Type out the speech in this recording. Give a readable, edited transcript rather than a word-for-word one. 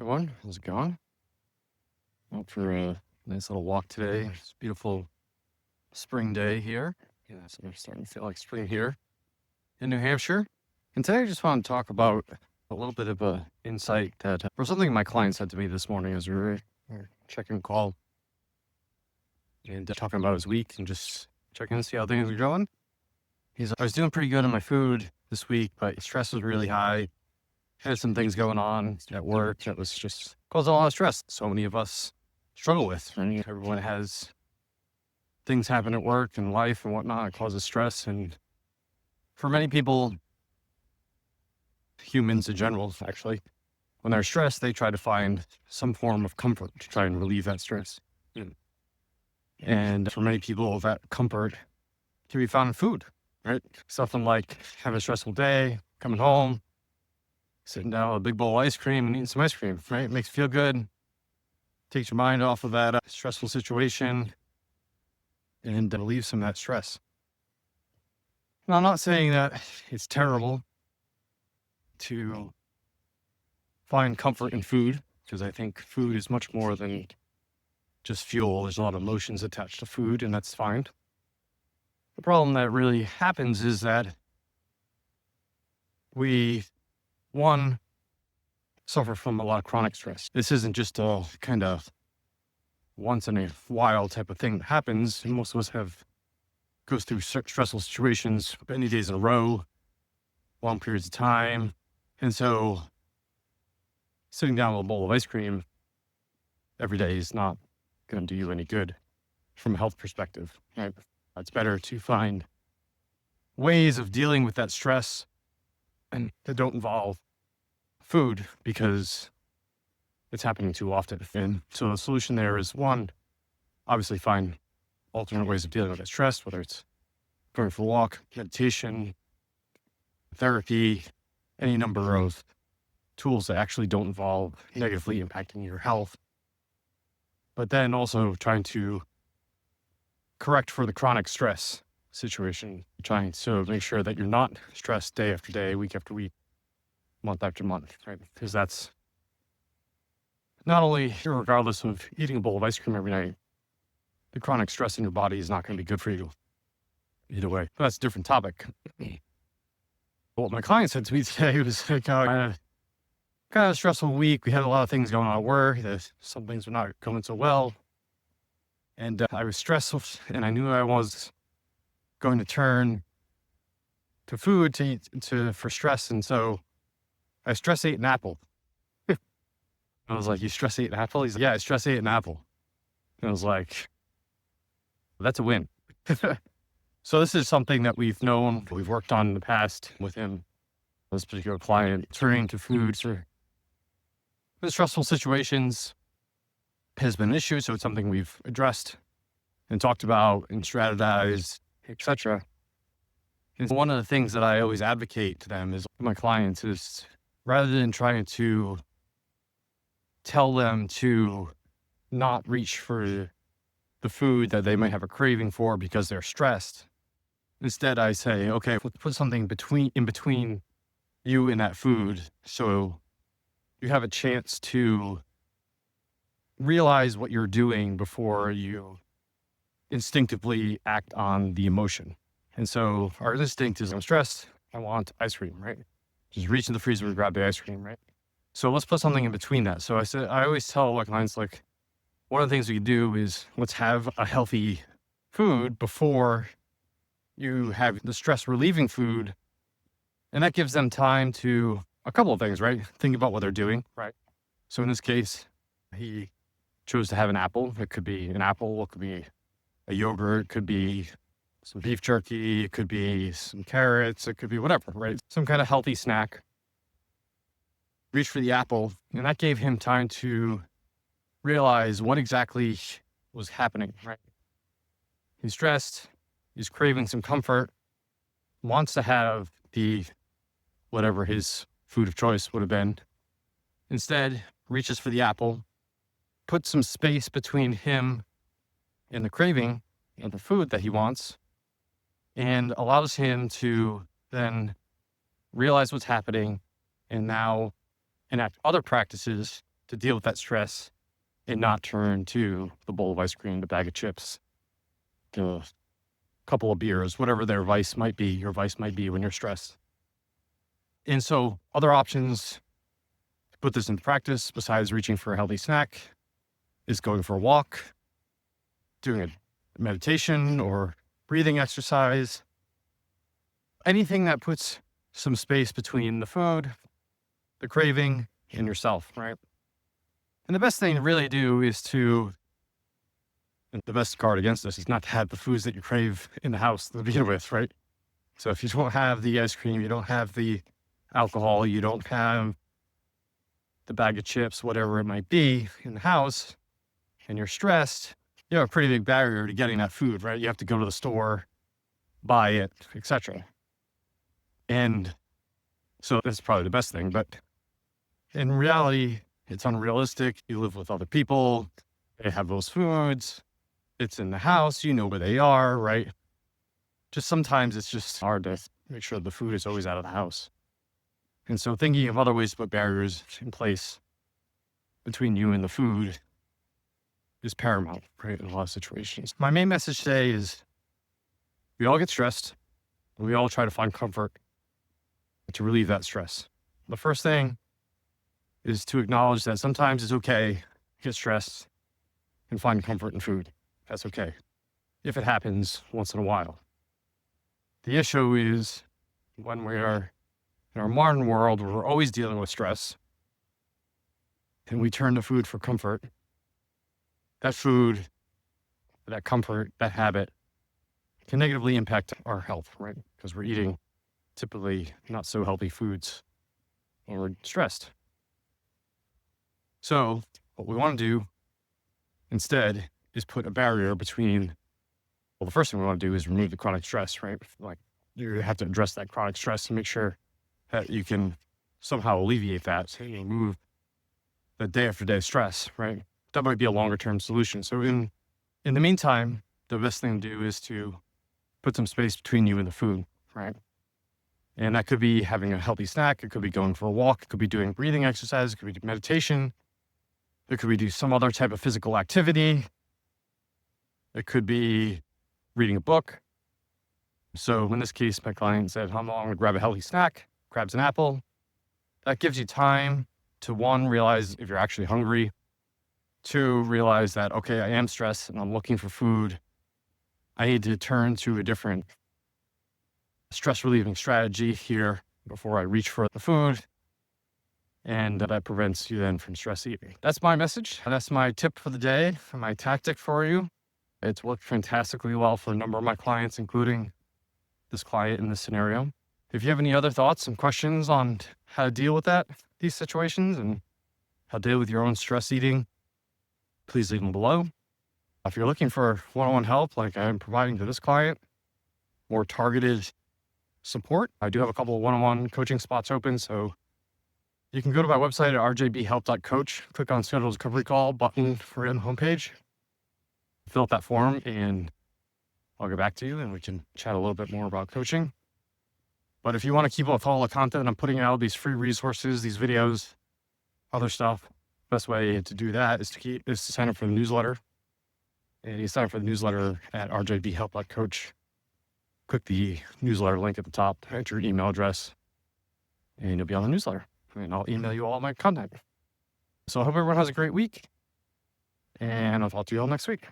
Everyone, how's it going? Out for a nice little walk today. It's a beautiful spring day here. Yeah, so I'm starting to feel like spring here in New Hampshire. And today I just want to talk about a little bit of a insight that or something my client said to me this morning as we were checking call and talking about his week and just checking to see how things are going. I was doing pretty good on my food this week, but stress was really high. Had some things going on at work that was just causing a lot of stress. So many of us struggle with. Right? Everyone has things happen at work and life and whatnot. It causes stress. And for many people, humans in general, actually, when they're stressed, they try to find some form of comfort to try and relieve that stress. And for many people, that comfort can be found in food, right? Something like having a stressful day, coming home, sitting down with a big bowl of ice cream and eating some ice cream, right? It makes you feel good. Takes your mind off of that stressful situation and relieves some of that stress. Now, I'm not saying that it's terrible to find comfort in food, because I think food is much more than just fuel. There's a lot of emotions attached to food, and that's fine. The problem that really happens is that we, one, suffer from a lot of chronic stress. This isn't just a kind of once in a while type of thing that happens. And most of us goes through stressful situations many days in a row, long periods of time. And so sitting down with a bowl of ice cream every day is not going to do you any good from a health perspective. Right? It's better to find ways of dealing with that stress and that don't involve food, because it's happening too often. And so the solution there is, one, obviously find alternate ways of dealing with that stress, whether it's going for a walk, meditation, therapy, any number of tools that actually don't involve negatively impacting your health. But then also trying to correct for the chronic stress situation, trying to make sure that you're not stressed day after day, week after week, month after month, right? Because that's not only, regardless of eating a bowl of ice cream every night, the chronic stress in your body is not going to be good for you either way. But that's a different topic. What my client said to me today was like, I had a kind of stressful week. We had a lot of things going on at work. Some things were not going so well. And I was stressed, and I knew I was going to turn to food for stress. And so I stress ate an apple. I was like, you stress ate an apple? He's like, yeah, I stress ate an apple. And I was like, that's a win. So this is something that we've worked on in the past with him, this particular client, turning to food for stressful situations has been an issue. So it's something we've addressed and talked about and strategized, etc. And one of the things that I always advocate to them is my clients is, rather than trying to tell them to not reach for the food that they might have a craving for because they're stressed, instead I say, okay, put something in between you and that food, so you have a chance to realize what you're doing before you instinctively act on the emotion. And so our instinct is, I'm stressed, I want ice cream, right? Just reach in the freezer and grab the ice cream, right? So let's put something in between that. So I always tell my clients, like, one of the things we can do is let's have a healthy food before you have the stress relieving food. And that gives them time to a couple of things, right? Think about what they're doing, right? So in this case, he chose to have an apple. It could be an apple, it could be a yogurt, it could be some beef jerky, it could be some carrots, it could be whatever, right? Some kind of healthy snack. Reach for the apple, and that gave him time to realize what exactly was happening, right? He's stressed, he's craving some comfort, wants to have whatever his food of choice would have been. Instead, reaches for the apple, puts some space between him and the craving of the food that he wants, and allows him to then realize what's happening and now enact other practices to deal with that stress and not turn to the bowl of ice cream, the bag of chips, the couple of beers, whatever their vice might be, your vice might be when you're stressed. And so other options to put this into practice, besides reaching for a healthy snack, is going for a walk, doing a meditation or breathing exercise, anything that puts some space between the food, the craving, and yourself, right? And the best thing to really do is the best guard against this is not to have the foods that you crave in the house to begin with, right? So if you don't have the ice cream, you don't have the alcohol, you don't have the bag of chips, whatever it might be in the house, and you're stressed, you have a pretty big barrier to getting that food, right? You have to go to the store, buy it, etc. And so that's probably the best thing. But in reality, it's unrealistic. You live with other people. They have those foods. It's in the house. You know where they are, right? Just sometimes it's just hard to make sure the food is always out of the house. And so thinking of other ways to put barriers in place between you and the food is paramount, right, in a lot of situations. My main message today is we all get stressed, and we all try to find comfort to relieve that stress. The first thing is to acknowledge that sometimes it's okay to get stressed and find comfort in food. That's okay, if it happens once in a while. The issue is when we are in our modern world where we're always dealing with stress and we turn to food for comfort, that food, that comfort, that habit can negatively impact our health, right? Because we're eating typically not so healthy foods when we're stressed. So what we want to do instead is put a barrier between, well, the first thing we want to do is remove the chronic stress, right? Like you have to address that chronic stress and make sure that you can somehow alleviate that. So you remove the day after day stress, right? That might be a longer term solution. So in the meantime, the best thing to do is to put some space between you and the food, right? And that could be having a healthy snack. It could be going for a walk. It could be doing breathing exercise. It could be meditation. It could be do some other type of physical activity. It could be reading a book. So in this case, my client said, I'm going to grab a healthy snack, grabs an apple. That gives you time to, one, realize if you're actually hungry. Two, realize that, okay, I am stressed and I'm looking for food. I need to turn to a different stress relieving strategy here before I reach for the food. And that prevents you then from stress eating. That's my message. That's my tip for the day, my tactic for you. It's worked fantastically well for a number of my clients, including this client in this scenario. If you have any other thoughts and questions on how to deal with these situations and how to deal with your own stress eating, please leave them below. If you're looking for one-on-one help like I'm providing to this client, more targeted support, I do have a couple of one-on-one coaching spots open. So you can go to my website at rjbhelp.coach, click on schedule discovery call button for on the homepage, fill out that form, and I'll get back to you and we can chat a little bit more about coaching. But if you want to keep up with all the content I'm putting out, these free resources, these videos, other stuff, best way to do that is to sign up for the newsletter. And you sign up for the newsletter at rjbhelp.coach. Click the newsletter link at the top, enter your email address, and you'll be on the newsletter. And I'll email you all my content. So I hope everyone has a great week, and I'll talk to you all next week.